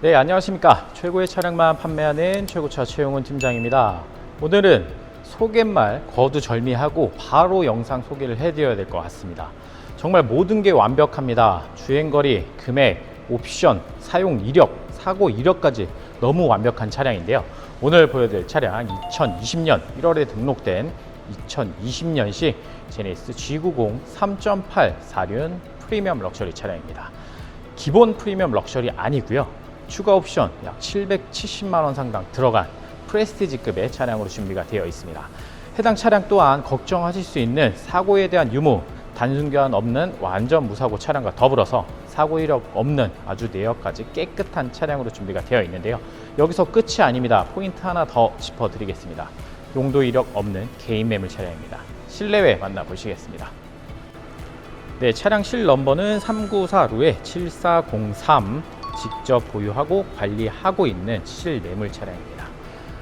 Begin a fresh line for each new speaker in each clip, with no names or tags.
네, 안녕하십니까. 최고의 차량만 판매하는 최고차 최용훈 팀장입니다. 오늘은 소개말 거두절미하고 바로 영상 소개를 해드려야 될 것 같습니다. 정말 모든 게 완벽합니다. 주행거리, 금액, 옵션, 사용 이력, 사고 이력까지 너무 완벽한 차량인데요. 오늘 보여드릴 차량 2020년 1월에 등록된 2020년식 제네시스 G90 3.8 4륜 프리미엄 럭셔리 차량입니다. 기본 프리미엄 럭셔리 아니고요. 추가 옵션 약 770만 원 상당 들어간 프레스티지급의 차량으로 준비가 되어 있습니다. 해당 차량 또한 걱정하실 수 있는 사고에 대한 유무, 단순 교환 없는 완전 무사고 차량과 더불어서 사고 이력 없는 아주 내역까지 깨끗한 차량으로 준비가 되어 있는데요. 여기서 끝이 아닙니다. 포인트 하나 더 짚어드리겠습니다. 용도 이력 없는 개인 매물 차량입니다. 실내외 만나보시겠습니다. 네, 차량 실 넘버는 394루에 7403, 직접 보유하고 관리하고 있는 실내물 차량입니다.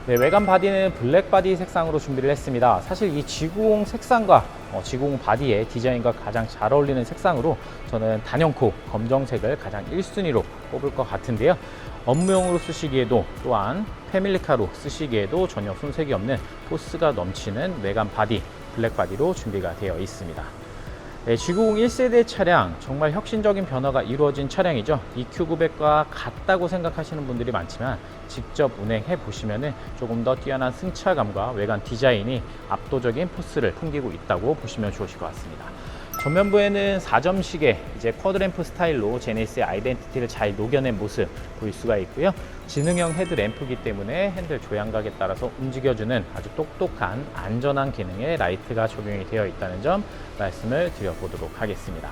네, 외관 바디는 블랙 바디 색상으로 준비를 했습니다. 사실 이 G90 색상과 G90 바디의 디자인과 가장 잘 어울리는 색상으로 저는 단연코 검정색을 가장 1순위로 꼽을 것 같은데요. 업무용으로 쓰시기에도 또한 패밀리카로 쓰시기에도 전혀 손색이 없는 포스가 넘치는 외관 바디, 블랙 바디로 준비가 되어 있습니다. 네, G90 1세대 차량 정말 혁신적인 변화가 이루어진 차량이죠. EQ900과 같다고 생각하시는 분들이 많지만 직접 운행해 보시면 조금 더 뛰어난 승차감과 외관 디자인이 압도적인 포스를 풍기고 있다고 보시면 좋으실 것 같습니다. 전면부에는 4점식의 이제 쿼드램프 스타일로 제네시스의 아이덴티티를 잘 녹여낸 모습 보일 수가 있고요. 지능형 헤드램프이기 때문에 핸들 조향각에 따라서 움직여주는 아주 똑똑한 안전한 기능의 라이트가 적용이 되어 있다는 점 말씀을 드려보도록 하겠습니다.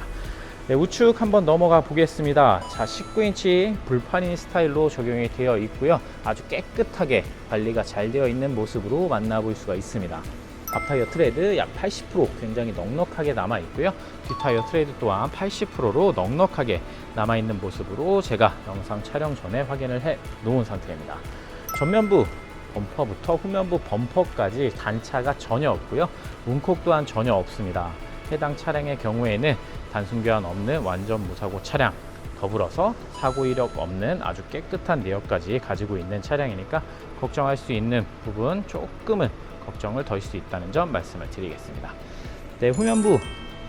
네, 우측 한번 넘어가 보겠습니다. 자, 19인치 불판인 스타일로 적용이 되어 있고요. 아주 깨끗하게 관리가 잘 되어 있는 모습으로 만나볼 수가 있습니다. 앞타이어 트레드 약 80% 굉장히 넉넉하게 남아 있고요. 뒷타이어 트레드 또한 80%로 넉넉하게 남아 있는 모습으로 제가 영상 촬영 전에 확인을 해 놓은 상태입니다. 전면부 범퍼부터 후면부 범퍼까지 단차가 전혀 없고요. 문콕 또한 전혀 없습니다. 해당 차량의 경우에는 단순 교환 없는 완전 무사고 차량, 더불어서 사고 이력 없는 아주 깨끗한 내역까지 가지고 있는 차량이니까 걱정할 수 있는 부분 조금은 걱정을 덜 수 있다는 점 말씀을 드리겠습니다. 네, 후면부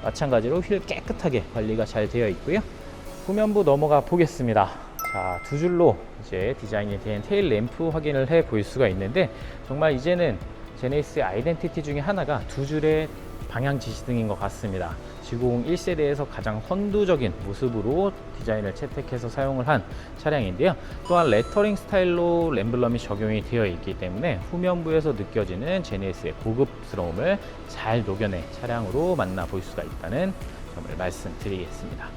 마찬가지로 휠 깨끗하게 관리가 잘 되어 있고요. 후면부 넘어가 보겠습니다. 자, 두 줄로 이제 디자인이 된 테일 램프 확인을 해 볼 수가 있는데 정말 이제는 제네시스의 아이덴티티 중에 하나가 두 줄의 방향 지시등인 것 같습니다. G90 1세대에서 가장 선두적인 모습으로 디자인을 채택해서 사용을 한 차량인데요. 또한 레터링 스타일로 엠블럼이 적용이 되어 있기 때문에 후면부에서 느껴지는 제네시스의 고급스러움을 잘 녹여낸 차량으로 만나볼 수가 있다는 점을 말씀드리겠습니다.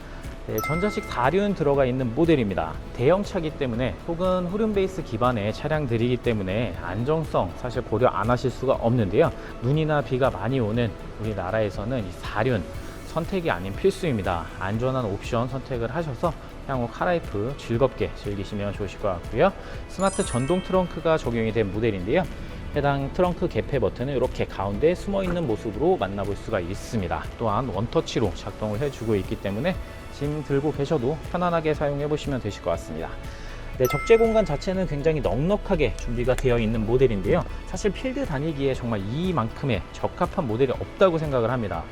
네, 전자식 4륜 들어가 있는 모델입니다. 대형차기 때문에 혹은 후륜 베이스 기반의 차량들이기 때문에 안정성 사실 고려 안 하실 수가 없는데요. 눈이나 비가 많이 오는 우리나라에서는 이 4륜 선택이 아닌 필수입니다. 안전한 옵션 선택을 하셔서 향후 카라이프 즐겁게 즐기시면 좋으실 것 같고요. 스마트 전동 트렁크가 적용이 된 모델인데요. 해당 트렁크 개폐 버튼은 이렇게 가운데 숨어 있는 모습으로 만나볼 수가 있습니다. 또한 원터치로 작동을 해주고 있기 때문에 짐 들고 계셔도 편안하게 사용해 보시면 되실 것 같습니다. 네, 적재 공간 자체는 굉장히 넉넉하게 준비가 되어 있는 모델인데요. 사실 필드 다니기에 정말 이만큼의 적합한 모델이 없다고 생각을 합니다.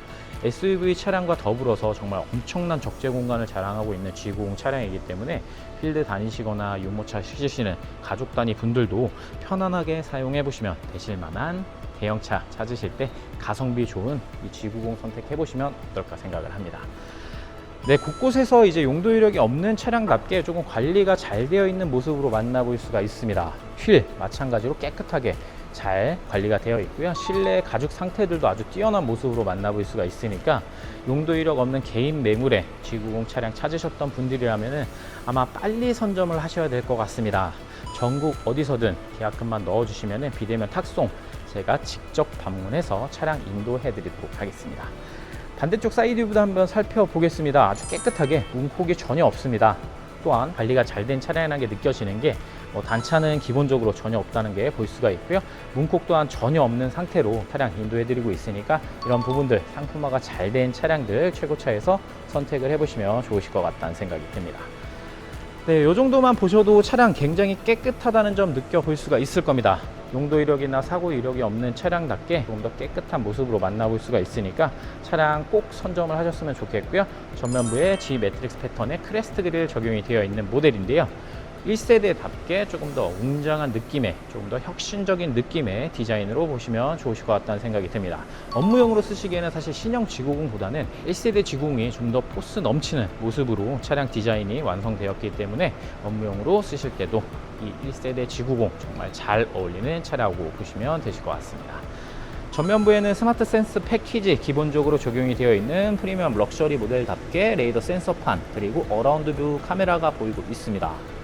SUV 차량과 더불어서 정말 엄청난 적재 공간을 자랑하고 있는 G90 차량이기 때문에 필드 다니시거나 유모차 실으시는 가족 단위 분들도 편안하게 사용해 보시면 되실 만한 대형차 찾으실 때 가성비 좋은 이 G90 선택해 보시면 어떨까 생각을 합니다. 네, 곳곳에서 이제 용도 이력이 없는 차량답게 조금 관리가 잘 되어 있는 모습으로 만나볼 수가 있습니다. 휠 마찬가지로 깨끗하게 잘 관리가 되어 있고요. 실내 가죽 상태들도 아주 뛰어난 모습으로 만나볼 수가 있으니까 용도 이력 없는 개인 매물에 G90 차량 찾으셨던 분들이라면 아마 빨리 선점을 하셔야 될 것 같습니다. 전국 어디서든 계약금만 넣어주시면 비대면 탁송 제가 직접 방문해서 차량 인도해 드리도록 하겠습니다. 반대쪽 사이드뷰도 한번 살펴보겠습니다. 아주 깨끗하게 문콕이 전혀 없습니다. 또한 관리가 잘 된 차량이라는 게 느껴지는 게 단차는 기본적으로 전혀 없다는 게 볼 수가 있고요. 문콕 또한 전혀 없는 상태로 차량 인도해드리고 있으니까 이런 부분들 상품화가 잘 된 차량들 최고차에서 선택을 해보시면 좋으실 것 같다는 생각이 듭니다. 네, 이 정도만 보셔도 차량 굉장히 깨끗하다는 점 느껴볼 수가 있을 겁니다. 용도 이력이나 사고 이력이 없는 차량답게 조금 더 깨끗한 모습으로 만나볼 수가 있으니까 차량 꼭 선점을 하셨으면 좋겠고요. 전면부에 G 매트릭스 패턴의 크레스트 그릴 적용이 되어 있는 모델인데요. 1세대답게 조금 더 웅장한 느낌의, 조금 더 혁신적인 느낌의 디자인으로 보시면 좋으실 것 같다는 생각이 듭니다. 업무용으로 쓰시기에는 사실 신형 G90보다는 1세대 G90이 좀 더 포스 넘치는 모습으로 차량 디자인이 완성되었기 때문에 업무용으로 쓰실 때도 이 1세대 G90 정말 잘 어울리는 차량이라고 보시면 되실 것 같습니다. 전면부에는 스마트 센스 패키지 기본적으로 적용이 되어 있는 프리미엄 럭셔리 모델답게 레이더 센서판 그리고 어라운드 뷰 카메라가 보이고 있습니다.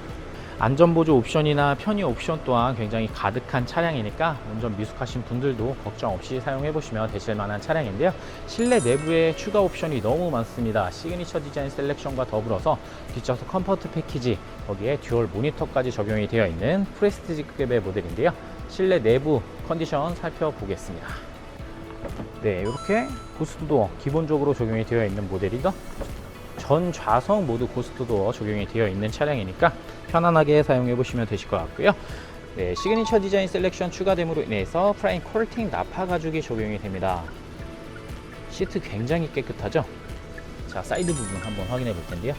안전보조 옵션이나 편의 옵션 또한 굉장히 가득한 차량이니까 운전 미숙하신 분들도 걱정 없이 사용해 보시면 되실 만한 차량인데요. 실내 내부에 추가 옵션이 너무 많습니다. 시그니처 디자인 셀렉션과 더불어서 뒷좌석 컴포트 패키지, 거기에 듀얼 모니터까지 적용이 되어 있는 프레스티지급의 모델인데요. 실내 내부 컨디션 살펴보겠습니다. 네, 이렇게 고스트도어 기본적으로 적용이 되어 있는 모델이죠. 전 좌석 모두 고스트도어 적용이 되어 있는 차량이니까 편안하게 사용해 보시면 되실 것 같고요. 네, 시그니처 디자인 셀렉션 추가됨으로 인해서 프라임 콜팅 나파 가죽이 적용이 됩니다. 시트 굉장히 깨끗하죠? 자, 사이드 부분 한번 확인해 볼 텐데요.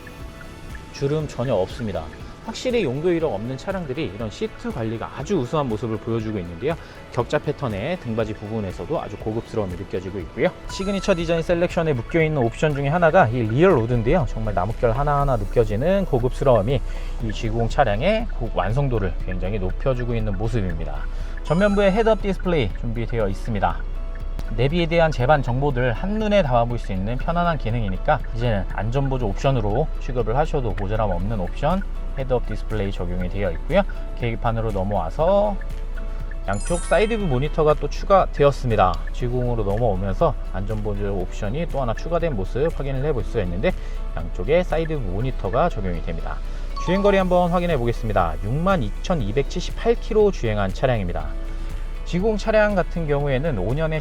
주름 전혀 없습니다. 확실히 용도 이력 없는 차량들이 이런 시트 관리가 아주 우수한 모습을 보여주고 있는데요. 격자 패턴의 등받이 부분에서도 아주 고급스러움이 느껴지고 있고요. 시그니처 디자인 셀렉션에 묶여있는 옵션 중에 하나가 이 리얼 로드인데요. 정말 나뭇결 하나하나 느껴지는 고급스러움이 이 G90 차량의 완성도를 굉장히 높여주고 있는 모습입니다. 전면부에 헤드업 디스플레이 준비되어 있습니다. 내비에 대한 제반 정보들 한눈에 담아볼 수 있는 편안한 기능이니까 이제는 안전보조 옵션으로 취급을 하셔도 모자람 없는 옵션 헤드업 디스플레이 적용이 되어 있고요. 계기판으로 넘어와서 양쪽 사이드뷰 모니터가 또 추가되었습니다. G90으로 넘어오면서 안전보조 옵션이 또 하나 추가된 모습 확인을 해볼 수가 있는데 양쪽에 사이드뷰 모니터가 적용이 됩니다. 주행거리 한번 확인해 보겠습니다. 62,278km 주행한 차량입니다. G90 차량 같은 경우에는 5년에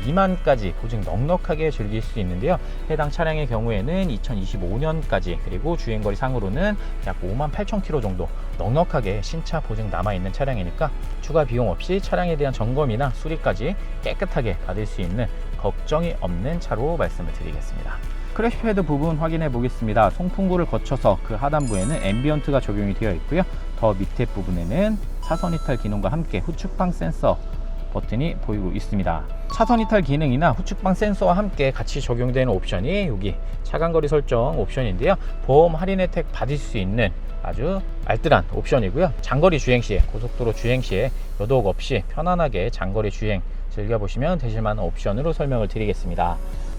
12만까지 보증 넉넉하게 즐길 수 있는데요. 해당 차량의 경우에는 2025년까지 그리고 주행거리 상으로는 약 58,000km 정도 넉넉하게 신차 보증 남아있는 차량이니까 추가 비용 없이 차량에 대한 점검이나 수리까지 깨끗하게 받을 수 있는 걱정이 없는 차로 말씀을 드리겠습니다. 크래시패드 부분 확인해 보겠습니다. 송풍구를 거쳐서 그 하단부에는 앰비언트가 적용이 되어 있고요. 더 밑에 부분에는 차선 이탈 기능과 함께 후측방 센서 버튼이 보이고 있습니다. 차선 이탈 기능이나 후측방 센서와 함께 같이 적용되는 옵션이 여기 차간거리 설정 옵션인데요. 보험 할인 혜택 받을 수 있는 아주 알뜰한 옵션이고요. 장거리 주행 시에, 고속도로 주행 시에 여도록 없이 편안하게 장거리 주행 즐겨보시면 되실 만한 옵션으로 설명을 드리겠습니다.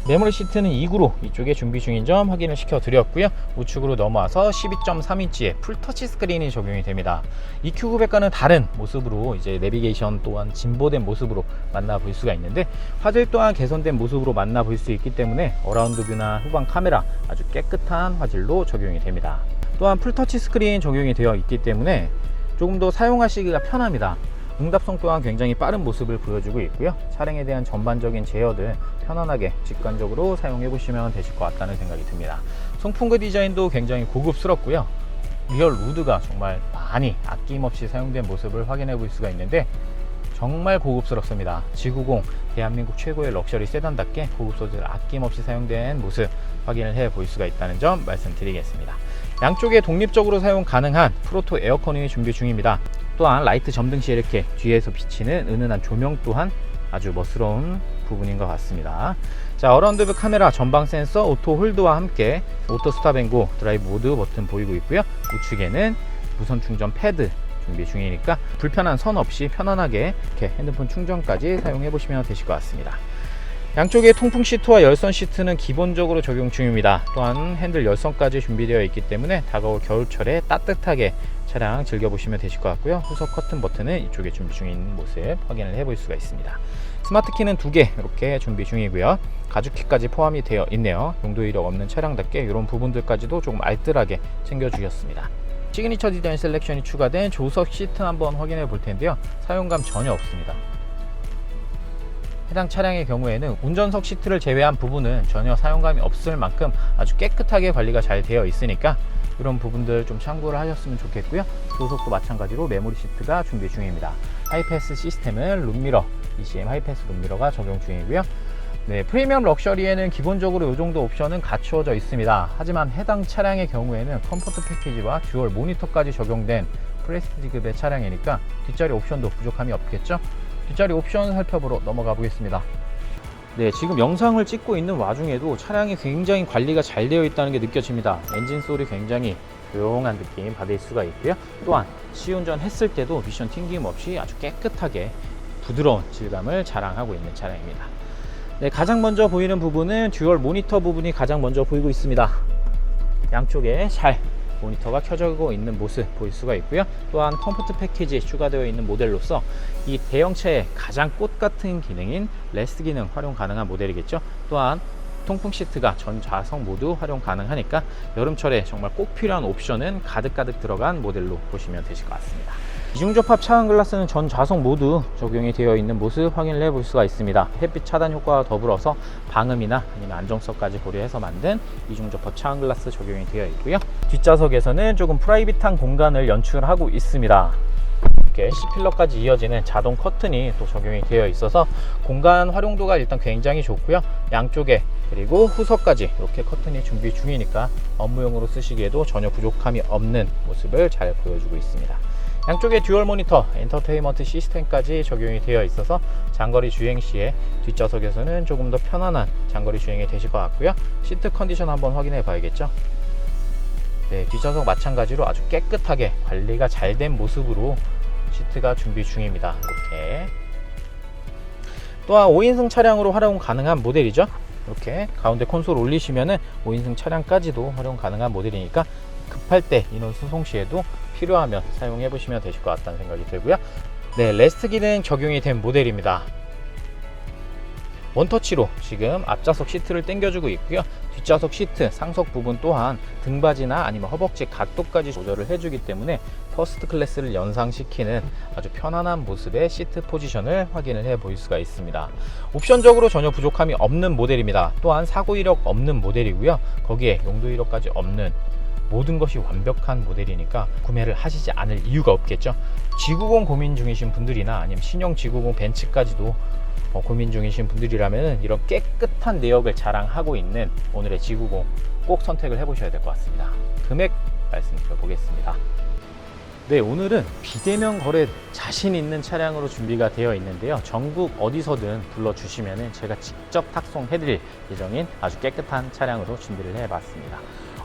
메모리 시트는 2구로 이쪽에 준비 중인 점 확인을 시켜 드렸고요. 우측으로 넘어와서 12.3인치의 풀터치 스크린이 적용이 됩니다. EQ900과는 다른 모습으로 이제 내비게이션 또한 진보된 모습으로 만나볼 수가 있는데 화질 또한 개선된 모습으로 만나볼 수 있기 때문에 어라운드 뷰나 후방 카메라 아주 깨끗한 화질로 적용이 됩니다. 또한 풀터치 스크린 적용이 되어 있기 때문에 조금 더 사용하시기가 편합니다. 응답성 또한 굉장히 빠른 모습을 보여주고 있고요. 차량에 대한 전반적인 제어들 편안하게 직관적으로 사용해 보시면 되실 것 같다는 생각이 듭니다. 송풍구 디자인도 굉장히 고급스럽고요. 리얼 우드가 정말 많이 아낌없이 사용된 모습을 확인해 볼 수가 있는데 정말 고급스럽습니다. G90 대한민국 최고의 럭셔리 세단답게 고급 소재를 아낌없이 사용된 모습 확인을 해 볼 수가 있다는 점 말씀드리겠습니다. 양쪽에 독립적으로 사용 가능한 프로토 에어컨이 준비 중입니다. 또한 라이트 점등 시 이렇게 뒤에서 비치는 은은한 조명 또한 아주 멋스러운 부분인 것 같습니다. 자, 어라운드 뷰 카메라, 전방 센서, 오토 홀드와 함께 오토 스탑 앤 고 드라이브 모드 버튼 보이고 있고요. 우측에는 무선 충전 패드 준비 중이니까 불편한 선 없이 편안하게 이렇게 핸드폰 충전까지 사용해 보시면 되실 것 같습니다. 양쪽에 통풍 시트와 열선 시트는 기본적으로 적용 중입니다. 또한 핸들 열선까지 준비되어 있기 때문에 다가올 겨울철에 따뜻하게 차량 즐겨보시면 되실 것 같고요. 후석 커튼 버튼은 이쪽에 준비 중인 모습 확인을 해볼 수가 있습니다. 스마트 키는 2개 이렇게 준비 중이고요. 가죽키까지 포함이 되어 있네요. 용도 이력 없는 차량답게 이런 부분들까지도 조금 알뜰하게 챙겨주셨습니다. 시그니처 디자인 셀렉션이 추가된 조석 시트 한번 확인해 볼 텐데요. 사용감 전혀 없습니다. 해당 차량의 경우에는 운전석 시트를 제외한 부분은 전혀 사용감이 없을 만큼 아주 깨끗하게 관리가 잘 되어 있으니까 이런 부분들 좀 참고를 하셨으면 좋겠고요. 조석도 마찬가지로 메모리 시트가 준비 중입니다. 하이패스 시스템은 룸미러, ECM 하이패스 룸미러가 적용 중이고요. 네, 프리미엄 럭셔리에는 기본적으로 이 정도 옵션은 갖추어져 있습니다. 하지만 해당 차량의 경우에는 컴포트 패키지와 듀얼 모니터까지 적용된 프레스티지급의 차량이니까 뒷자리 옵션도 부족함이 없겠죠? 뒷자리 옵션 살펴보러 넘어가 보겠습니다. 네, 지금 영상을 찍고 있는 와중에도 차량이 굉장히 관리가 잘 되어 있다는 게 느껴집니다. 엔진 소리 굉장히 조용한 느낌 받을 수가 있고요. 또한 시운전 했을 때도 미션 튕김 없이 아주 깨끗하게 부드러운 질감을 자랑하고 있는 차량입니다. 네, 가장 먼저 보이는 부분은 듀얼 모니터 부분이 가장 먼저 보이고 있습니다. 양쪽에 잘 모니터가 켜지고 있는 모습 보일 수가 있고요. 또한 컴포트 패키지 추가되어 있는 모델로서 이 대형차의 가장 꽃 같은 기능인 레스트 기능 활용 가능한 모델이겠죠. 또한 통풍 시트가 전 좌석 모두 활용 가능하니까 여름철에 정말 꼭 필요한 옵션은 가득가득 들어간 모델로 보시면 되실 것 같습니다. 이중접합 차선 글라스는 전 좌석 모두 적용이 되어 있는 모습 확인을 해볼 수가 있습니다. 햇빛 차단 효과와 더불어서 방음이나 아니면 안정성까지 고려해서 만든 이중접합 차선 글라스 적용이 되어 있고요. 뒷좌석에서는 조금 프라이빗한 공간을 연출하고 있습니다. 이렇게 C필러까지 이어지는 자동 커튼이 또 적용이 되어 있어서 공간 활용도가 일단 굉장히 좋고요. 양쪽에 그리고 후석까지 이렇게 커튼이 준비 중이니까 업무용으로 쓰시기에도 전혀 부족함이 없는 모습을 잘 보여주고 있습니다. 양쪽에 듀얼 모니터, 엔터테인먼트 시스템까지 적용이 되어 있어서 장거리 주행 시에 뒷좌석에서는 조금 더 편안한 장거리 주행이 되실 것 같고요. 시트 컨디션 한번 확인해 봐야겠죠. 네, 뒷좌석 마찬가지로 아주 깨끗하게 관리가 잘 된 모습으로 시트가 준비 중입니다. 이렇게 또한 5인승 차량으로 활용 가능한 모델이죠. 이렇게 가운데 콘솔 올리시면은 5인승 차량까지도 활용 가능한 모델이니까 급할 때 인원 수송 시에도 필요하면 사용해 보시면 되실 것 같다는 생각이 들고요. 네, 레스트 기능 적용이 된 모델입니다. 원터치로 지금 앞좌석 시트를 당겨주고 있고요. 뒷좌석 시트 상석 부분 또한 등받이나 아니면 허벅지 각도까지 조절을 해주기 때문에 퍼스트 클래스를 연상시키는 아주 편안한 모습의 시트 포지션을 확인을 해 보일 수가 있습니다. 옵션적으로 전혀 부족함이 없는 모델입니다. 또한 사고 이력 없는 모델이고요. 거기에 용도 이력까지 없는 모든 것이 완벽한 모델이니까 구매를 하시지 않을 이유가 없겠죠. G90 고민 중이신 분들이나 아니면 신형 G90 벤츠까지도 고민 중이신 분들이라면 이런 깨끗한 내역을 자랑하고 있는 오늘의 G90 꼭 선택을 해보셔야 될 것 같습니다. 금액 말씀드려 보겠습니다. 네, 오늘은 비대면 거래 자신 있는 차량으로 준비가 되어 있는데요. 전국 어디서든 불러주시면 제가 직접 탁송해 드릴 예정인 아주 깨끗한 차량으로 준비를 해봤습니다.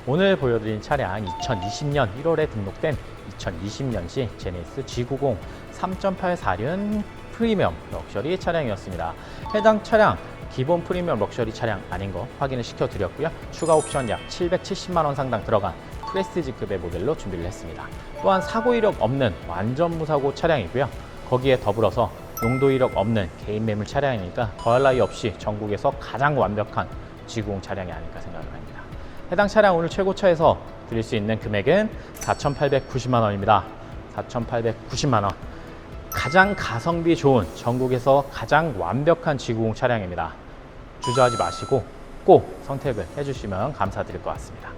오늘 보여드린 차량 2020년 1월에 등록된 2020년식 제네시스 G90 3.8 프리미엄 럭셔리 차량이었습니다. 해당 차량 기본 프리미엄 럭셔리 차량 아닌 거 확인을 시켜 드렸고요. 추가 옵션 약 770만원 상당 들어간 프레스티지급의 모델로 준비를 했습니다. 또한 사고 이력 없는 완전 무사고 차량이고요. 거기에 더불어서 용도 이력 없는 개인 매물 차량이니까 더할 나위 없이 전국에서 가장 완벽한 G90 차량이 아닐까 생각을 합니다. 해당 차량 오늘 최고차에서 드릴 수 있는 금액은 4,890만 원입니다. 4,890만 원. 가장 가성비 좋은 전국에서 가장 완벽한 G90 차량입니다. 주저하지 마시고 꼭 선택을 해주시면 감사드릴 것 같습니다.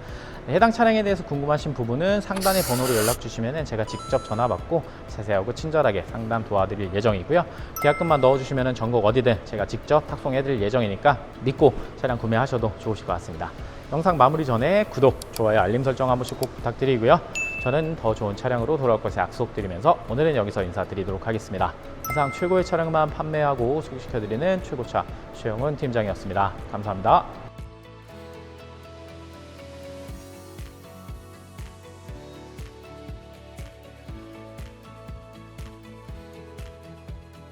해당 차량에 대해서 궁금하신 부분은 상단의 번호로 연락 주시면 제가 직접 전화 받고 세세하고 친절하게 상담 도와드릴 예정이고요. 계약금만 넣어주시면 전국 어디든 제가 직접 탁송해드릴 예정이니까 믿고 차량 구매하셔도 좋으실 것 같습니다. 영상 마무리 전에 구독, 좋아요, 알림 설정 한 번씩 꼭 부탁드리고요. 저는 더 좋은 차량으로 돌아올 것을 약속드리면서 오늘은 여기서 인사드리도록 하겠습니다. 항상 최고의 차량만 판매하고 소개시켜드리는 최고차 최영훈 팀장이었습니다. 감사합니다.